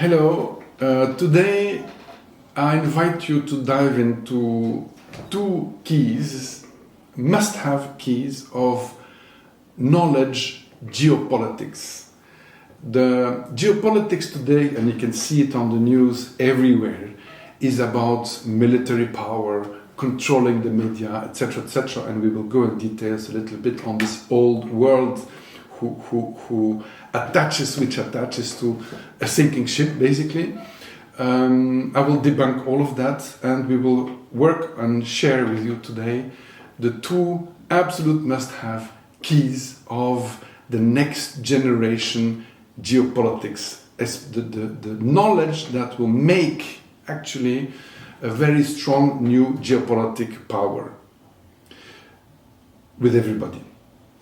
Hello, today I invite you to dive into two keys, must-have keys of knowledge geopolitics. The geopolitics today, and you can see it on the news everywhere, is about military power, controlling the media, etc., etc. And we will go in details a little bit on this old world who attaches to a sinking ship, basically. I will debunk all of that, and we will work and share with you today the two absolute must-have keys of the next generation geopolitics, as the knowledge that will make actually a very strong new geopolitic power with everybody.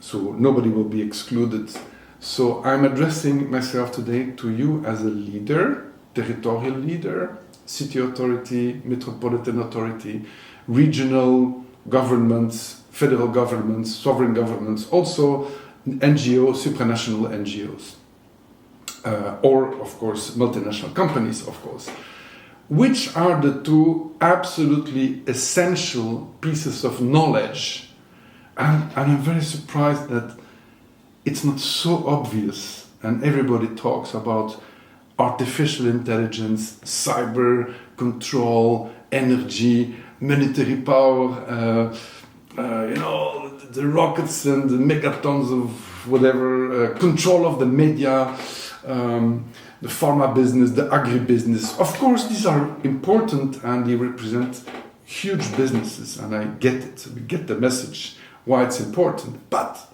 So nobody will be excluded. So I'm addressing myself today to you as a leader, territorial leader, city authority, metropolitan authority, regional governments, federal governments, sovereign governments, also NGOs, supranational NGOs, or of course multinational companies, of course. Which are the two absolutely essential pieces of knowledge? And I'm very surprised that it's not so obvious, and everybody talks about artificial intelligence, cyber control, energy, military power, the rockets and the megatons of whatever, control of the media, the pharma business, the agribusiness. Of course, these are important and they represent huge businesses, and I get it. We get the message why it's important. But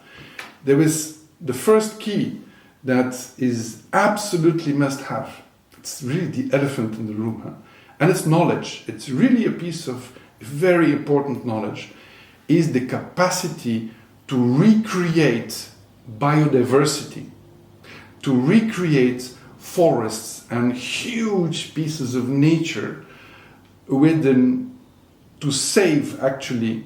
there is the first key that is absolutely must have. It's really the elephant in the room, huh? And it's knowledge. It's really a piece of very important knowledge, is the capacity to recreate biodiversity, to recreate forests and huge pieces of nature to save actually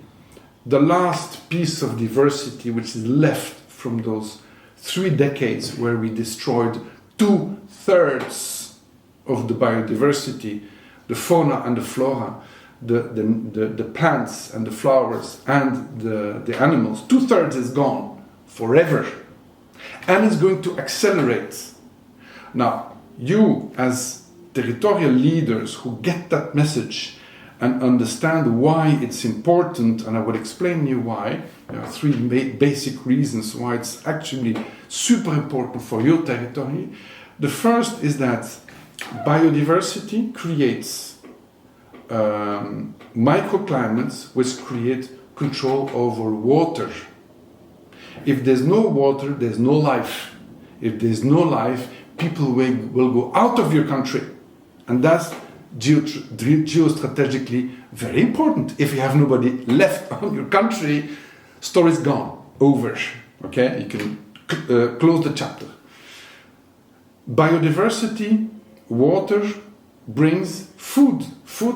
the last piece of diversity which is left from those 3 decades where we destroyed 2/3 of the biodiversity, the fauna and the flora, the plants and the flowers and the animals. 2/3 is gone forever, and it's going to accelerate. Now, you as territorial leaders who get that message and understand why it's important, and I will explain you why. There are 3 basic reasons why it's actually super important for your territory. The first is that biodiversity creates microclimates which create control over water. If there's no water, there's no life. If there's no life, people will go out of your country. And that's geostrategically very important. If you have nobody left on your country, story's gone, over. Okay, you can close the chapter. Biodiversity, water brings food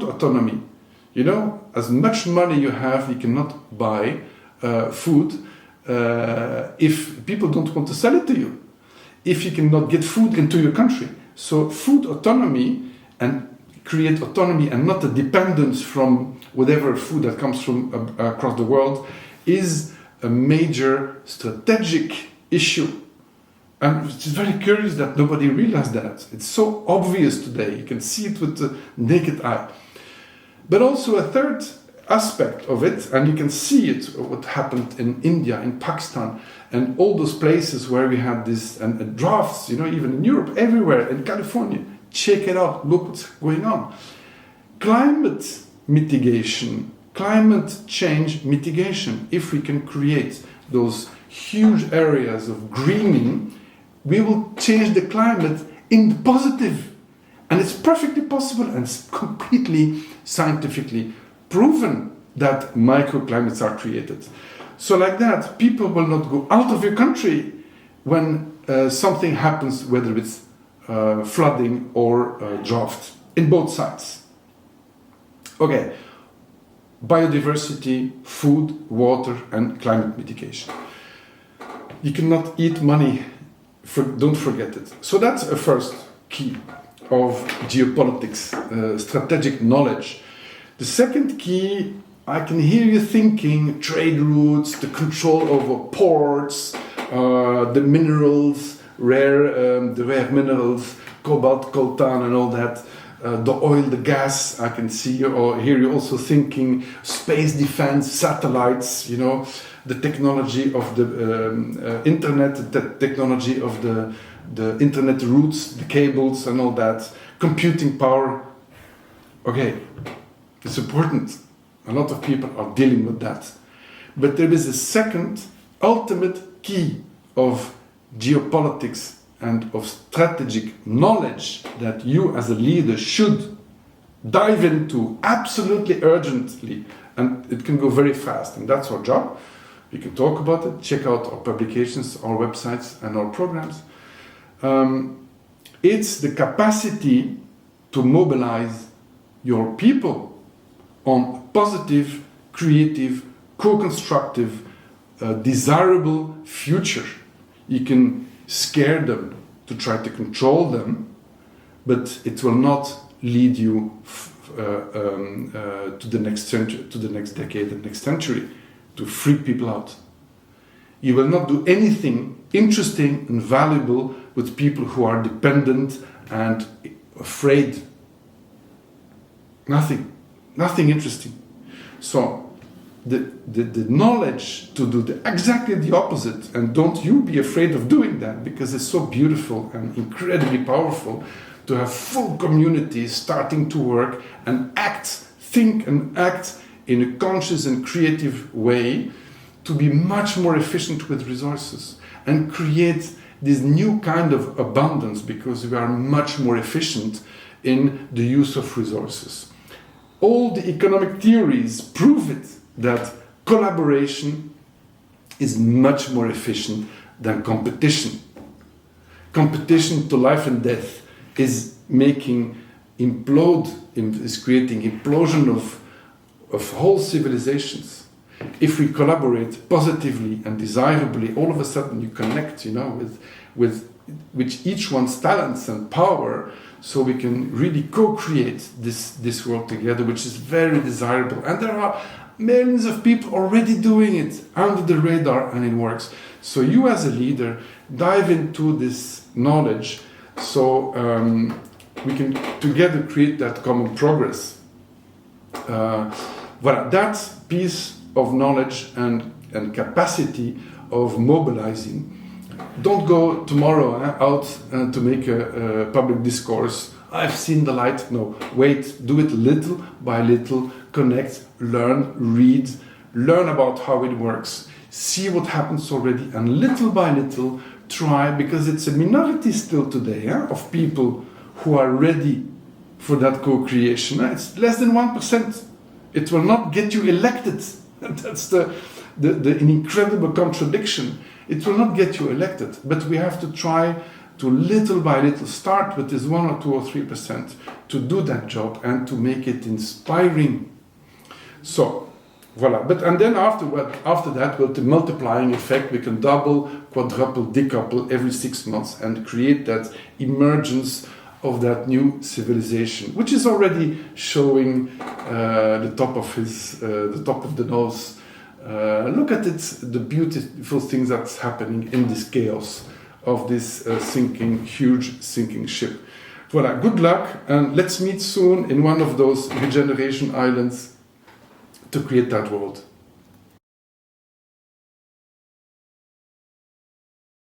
autonomy. You know, as much money you have, you cannot buy food if people don't want to sell it to you. If you cannot get food into your country. So food autonomy and create autonomy and not a dependence from whatever food that comes from across the world is a major strategic issue. And it's very curious that nobody realized that. It's so obvious today. You can see it with the naked eye. But also a third aspect of it, and you can see it, what happened in India, in Pakistan, and all those places where we had this, and drafts, even in Europe, everywhere, in California. Check it out, look what's going on. Climate mitigation, climate change mitigation, if we can create those huge areas of greening, we will change the climate in the positive. And it's perfectly possible, and it's completely scientifically proven that microclimates are created. So like that, people will not go out of your country when something happens, whether it's flooding or drought, in both sides. Okay, biodiversity, food, water, and climate mitigation. You cannot eat money, don't forget it. So that's a first key. of geopolitics, strategic knowledge. The second key, I can hear you thinking trade routes, the control over ports, the minerals, the rare minerals, cobalt, coltan, and all that. The oil, the gas, I can see or hear you also thinking space defense, satellites, the technology of the internet, the technology of the internet routes, the cables and all that, computing power. Okay, it's important. A lot of people are dealing with that. But there is a second ultimate key of geopolitics and of strategic knowledge that you as a leader should dive into absolutely urgently, and it can go very fast, and that's our job. We can talk about it, check out our publications, our websites and our programs. It's the capacity to mobilize your people on positive, creative, co-constructive, desirable future. You can scare them to try to control them, but it will not lead you to the next century, to the next decade, the next century, to freak people out. You will not do anything interesting and valuable with people who are dependent and afraid. Nothing interesting. So the knowledge to do exactly the opposite, and don't you be afraid of doing that, because it's so beautiful and incredibly powerful to have full communities starting to work and think and act in a conscious and creative way to be much more efficient with resources and create this new kind of abundance, because we are much more efficient in the use of resources. All the economic theories prove it, that collaboration is much more efficient than competition. Competition to life and death is creating implosion of whole civilizations. If we collaborate positively and desirably, all of a sudden you connect, with each one's talents and power, so we can really co-create this world together, which is very desirable. And there are millions of people already doing it under the radar, and it works. So you as a leader, dive into this knowledge, so we can together create that common progress. That piece of knowledge and capacity of mobilizing. Don't go tomorrow out to make a public discourse. I've seen the light. No, wait, do it little by little, connect, learn, read, learn about how it works, see what happens already, and little by little try, because it's a minority still today of people who are ready for that co-creation. It's less than 1%. It will not get you elected. That's the incredible contradiction. It will not get you elected, but we have to try to little by little start with this 1 or 2 or 3% to do that job and to make it inspiring. So, voila. And then after that, with the multiplying effect, we can double, quadruple, decouple every 6 months and create that emergence of that new civilization, which is already showing the top of the nose. Look at it, the beautiful things that's happening in this chaos of this huge sinking ship. Voilà, good luck, and let's meet soon in one of those regeneration islands to create that world.